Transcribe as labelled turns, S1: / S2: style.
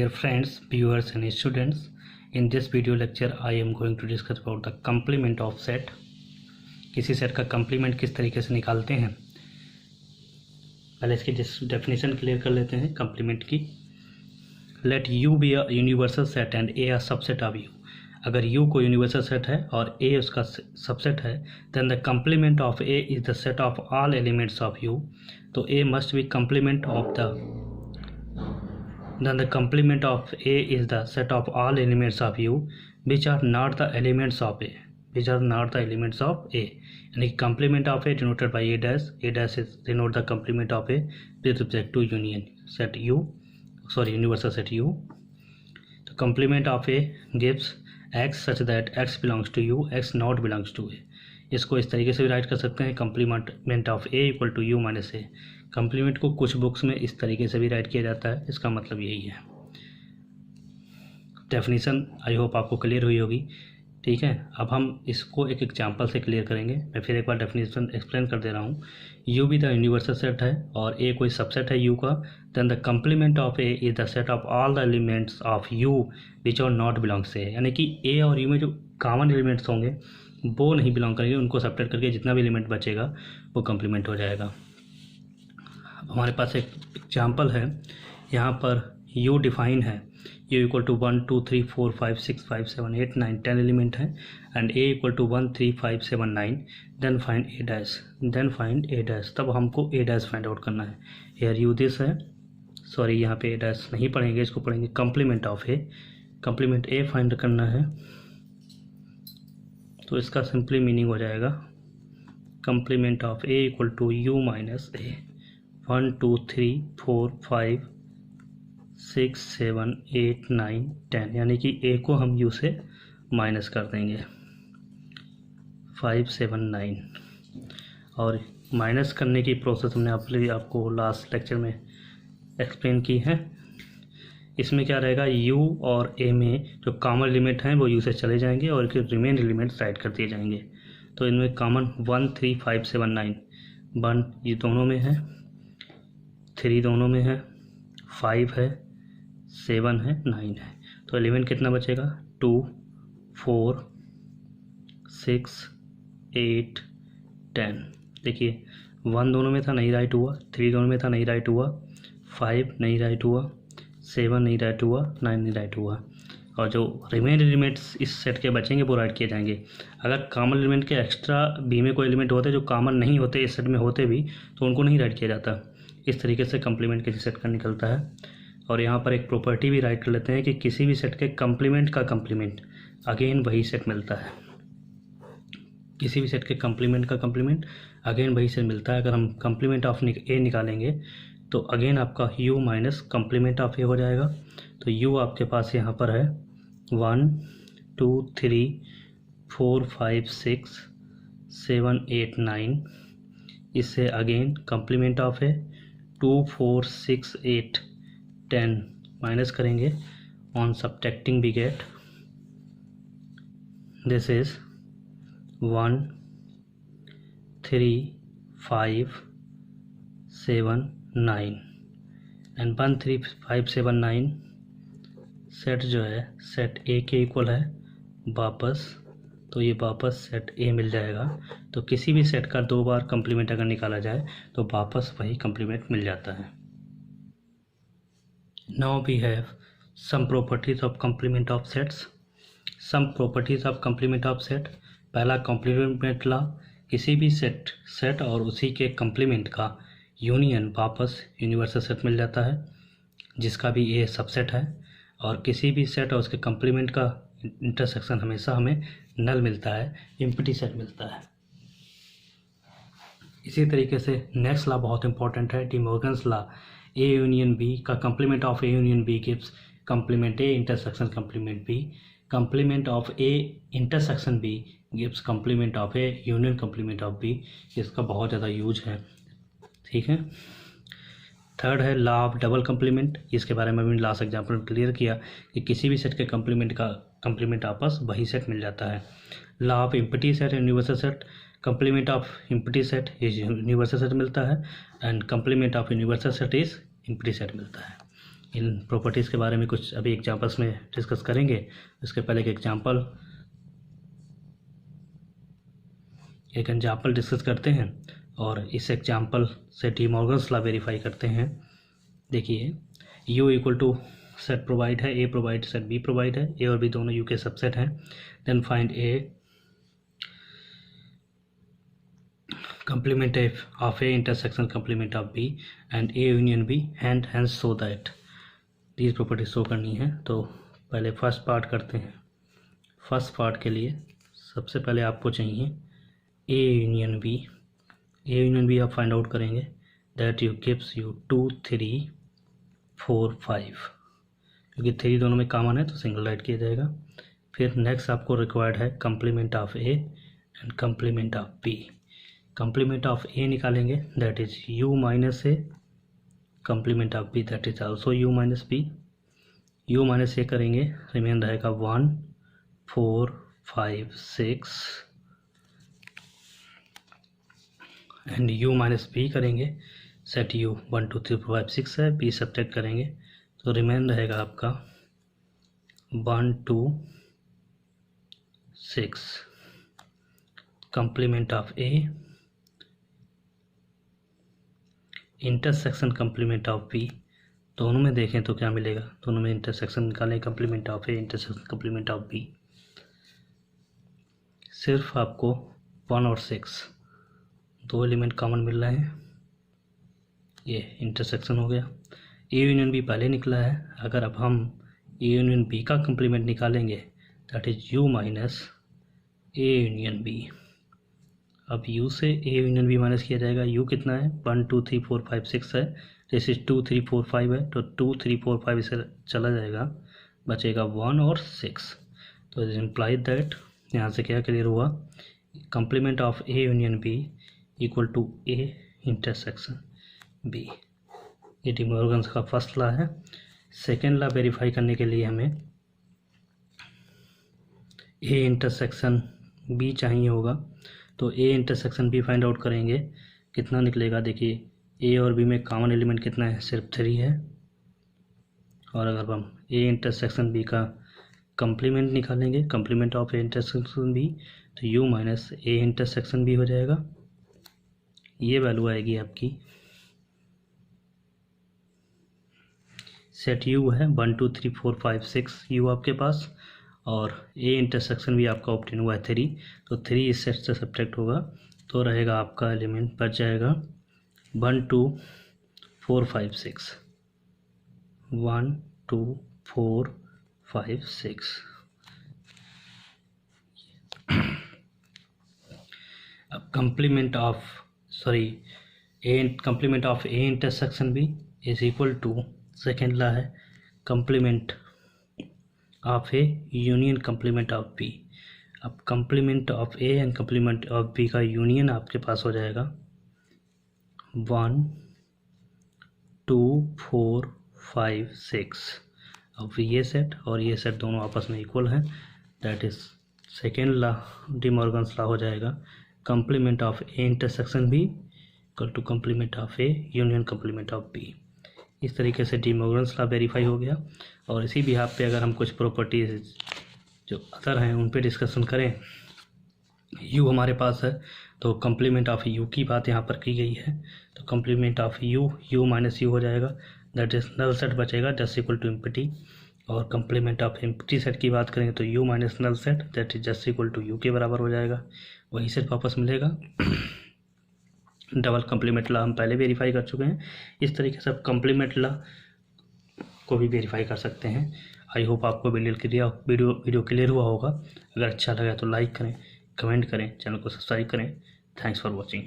S1: Dear friends, viewers and students, in this video lecture I am going to discuss about the complement of set. किसी set का complement किस तरीके से निकालते हैं, पहले इसकी डेफिनेशन क्लियर कर लेते हैं complement की. Let U be a universal set and A a subset of U. अगर U को यूनिवर्सल सेट है और A उसका सबसेट है, then the complement of A is the set of all elements of U. तो A must be complement of the then the complement of A is the set of all elements of U which are not the elements of A, which are not the elements of A. यानी कि complement of A denoted by A dash is denote the complement of A with respect to union set U, universal set U. The complement of A gives X such that X belongs to U, X not belongs to A. इसको इस तरीके से भी right कर सकते हैं, complement of A equal to U minus A. Complement को कुछ बुक्स में इस तरीके से भी राइट किया जाता है, इसका मतलब यही है. डेफिनेशन आई होप आपको क्लियर हुई होगी. ठीक है, अब हम इसको एक एग्जांपल से क्लियर करेंगे. मैं फिर एक बार डेफिनेशन एक्सप्लेन कर दे रहा हूँ. U भी द यूनिवर्सल सेट है और A कोई सबसेट है U का. Then the complement of A is the set of all the elements of U which are not belongs A. यानी कि A और U में जो कॉमन एलिमेंट्स होंगे वो नहीं बिलोंग करेंगे, उनको सेपरेट करके जितना भी एलिमेंट बचेगा वो कंप्लीमेंट हो जाएगा. हमारे पास एक एग्जाम्पल है, यहाँ पर U डिफाइन है. U इक्वल टू 1 2 3 4 5 6 5 7 8 9 10 एलिमेंट है and A equal to 1 3 5 7 9. Then find A dash. तब हमको A डैश फाइंड आउट करना है. हेयर U दिस है, सॉरी यहाँ पे A डैश नहीं पढ़ेंगे, इसको पढ़ेंगे complement of A. Complement A find करना है तो इसका सिंपली मीनिंग हो जाएगा complement of A equal to U minus A. 1 2 3 4 5 6 7 8 9 10, यानी कि A को हम U से माइनस कर देंगे 5 7 9. और माइनस करने की प्रोसेस हमने आपको लास्ट लेक्चर में एक्सप्लेन की है. इसमें क्या रहेगा, U और A में जो कॉमन एलिमेंट हैं वो U से चले जाएंगे और रिमेन एलिमेंट्स राइट कर दिए जाएंगे. तो इनमें कॉमन 1 3 5 7 9, 1 ये दोनों में है, 3 दोनों में है, 5 है, 7 है, 9 है. तो एलिमेंट कितना बचेगा, 2 4 6 8 10. देखिए 1 दोनों में था नहीं राइट हुआ, 3 दोनों में था नहीं राइट हुआ, 5 नहीं राइट हुआ, 7 नहीं राइट हुआ, 9 नहीं राइट हुआ. और जो रिमेन एलिमेंट्स इस सेट के बचेंगे वो राइट किए जाएंगे. अगर कॉमन एलिमेंट के एक्स्ट्रा बी में कोई एलिमेंट होते जो कॉमन नहीं होते इस सेट में होते भी तो उनको नहीं राइट किया जाता. इस तरीके से कंप्लीमेंट किसी सेट का निकलता है. और यहाँ पर एक प्रॉपर्टी भी राइट कर लेते हैं कि किसी भी सेट के कंप्लीमेंट का कंप्लीमेंट अगेन वही सेट मिलता है. किसी भी सेट के कंप्लीमेंट का कंप्लीमेंट अगेन वही सेट मिलता है. अगर हम कंप्लीमेंट ऑफ A निकालेंगे तो अगेन आपका U minus complement of A हो जाएगा. तो U आपके पास यहाँ पर है 1 2 3 4 5 6 7 8 9. इससे again complement of A 2 4 6 8 10 minus करेंगे. On subtracting we get this is 1 3 5 7 9 and 1 3 5 7 9 set जो है सेट A के इक्वल है वापस. तो ये वापस सेट A मिल जाएगा. तो किसी भी सेट का 2 बार कंप्लीमेंट अगर निकाला जाए तो वापस वही कंप्लीमेंट मिल जाता है. Now we have some properties of complement of sets. Some properties of complement of set. पहला कंप्लीमेंट ला, किसी भी सेट और उसी के कंप्लीमेंट का यूनियन वापस यूनिवर्सल सेट मिल जाता है जिसका भी A सबसेट है. और किसी भी सेट और उसके कंप्लीमेंट का इंटरसेक्शन हमेशा हमें नल मिलता है, एम्प्टी सेट मिलता है. इसी तरीके से नेक्स्ट लॉ बहुत इंपॉर्टेंट है, D Morgan's law. A union B का complement of A union B gives complement A intersection complement B. Complement of A intersection B gives complement of A union complement of B. इसका बहुत ज़्यादा use है. ठीक है. Third है law of double complement. इसके बारे में भी लास्ट एग्जाम्पल क्लियर किया कि किसी भी सेट के कंप्लीमेंट का कंप्लीमेंट आपस वही सेट मिल जाता है. Law of empty set universal set. Complement of empty set universal set मिलता है and complement of universal set is empty set मिलता है. इन प्रॉपर्टीज़ के बारे में कुछ अभी एग्जांपल्स में डिस्कस करेंगे। इसके पहले एक एग्जांपल डिस्कस करते हैं और इस एग्जांपल से डी मॉर्गन्स लॉ वेरीफाई करते हैं। देखिए u equal to set provide है, A provide set B provide है, ए और बी दोनों u के सबसेट हैं। Then find A complement of A intersection complement of B and A union B and hence so that these properties show करनी है। तो पहले फर्स्ट पार्ट करते हैं। फर्स्ट पार्ट के लिए सबसे पहले आपको चाहिए A union B। A union B आप फाइंड आउट करेंगे दैट यू गिव्स यू 2 3 4 5, क्योंकि 3 दोनों में कॉमन है तो सिंगल राइट किया जाएगा। फिर नेक्स्ट आपको रिक्वायर्ड है complement of A and complement of B। Complement of A निकालेंगे that is u minus A, complement of B that is also u minus B. u minus A करेंगे remain रहेगा 1 4 5 6 and u minus B करेंगे set u 1 2 3 4 5 6 है, b subtract करेंगे तो remain रहेगा आपका 1 2 6। Complement of A intersection complement of B, दोनों में देखें तो क्या मिलेगा, दोनों में इंटरसेक्शन निकालें complement of A intersection complement of B. सिर्फ आपको 1 और 6 दो एलिमेंट कॉमन मिल रहे हैं, ये इंटरसेक्शन हो गया। ए यूनियन बी पहले निकला है, अगर अब हम ए यूनियन बी का कंप्लीमेंट निकालेंगे that is u minus A union B. अब u से a यूनियन b माइनस किया जाएगा। u कितना है 1 2 3 4 5 6 है, जैसे 2 3 4 5 है तो 2 3 4 5 इसे चला जाएगा, बचेगा 1 और 6। तो इट इम्प्लाइड दैट यहाँ से क्या क्लियर हुआ, complement of a union b equal to a intersection b। ये डी मॉर्गन्स का फर्स्ट लॉ है। सेकेंड लॉ वेरीफाई करने के लिए हमें a इंटरसेक्शन b चाहिए होगा, तो A intersection B find out करेंगे कितना निकलेगा। देखिए ए और बी में कॉमन एलिमेंट कितना है, सिर्फ 3 है। और अगर हम ए इंटरसेक्शन बी का कंप्लीमेंट निकालेंगे complement of A intersection B तो U minus A intersection B हो जाएगा। ये वैल्यू आएगी आपकी सेट यू है 1 2 3 4 5 6 यू आपके पास, और ए इंटरसेक्शन भी आपका ऑप्टेन हुआ है 3, तो 3 इस सेट से सब्ट्रैक्ट होगा तो रहेगा आपका एलिमेंट बच जाएगा 1 2 4 5 6 1 2 4 5 6। अब complement of A intersection B is equal to second law है complement of A union complement of B. अब complement of A and complement of B का यूनियन आपके पास हो जाएगा 1 2 4 5 6। अब ये सेट और ये सेट दोनों आपस में इक्वल हैं, that is second law De Morgan's law हो जाएगा complement of A intersection B equal to complement of A union complement of B. इस तरीके से डी मॉर्गन्स लॉ वेरीफाई हो गया। और इसी बिहाफ पे अगर हम कुछ प्रॉपर्टीज़ जो अदर हैं उन पे डिस्कशन करें, u हमारे पास है तो कंप्लीमेंट ऑफ u की बात यहाँ पर की गई है, तो complement of u minus U हो जाएगा, दैट इज नल सेट बचेगा जस्ट इक्वल टू एम्प्टी। और कंप्लीमेंट ऑफ एम्प्टी सेट की बात करेंगे तो u minus null set that is just equal to u के बराबर हो जाएगा, वही सेट वापस मिलेगा। डबल कंप्लीमेंट लॉ हम पहले वेरीफाई कर चुके हैं, इस तरीके से आप कंप्लीमेंट लॉ को भी वेरीफाई कर सकते हैं। आई होप आपको वीडियो क्लियर हुआ होगा। अगर अच्छा लगा तो लाइक करें, कमेंट करें, चैनल को सब्सक्राइब करें। Thanks for watching.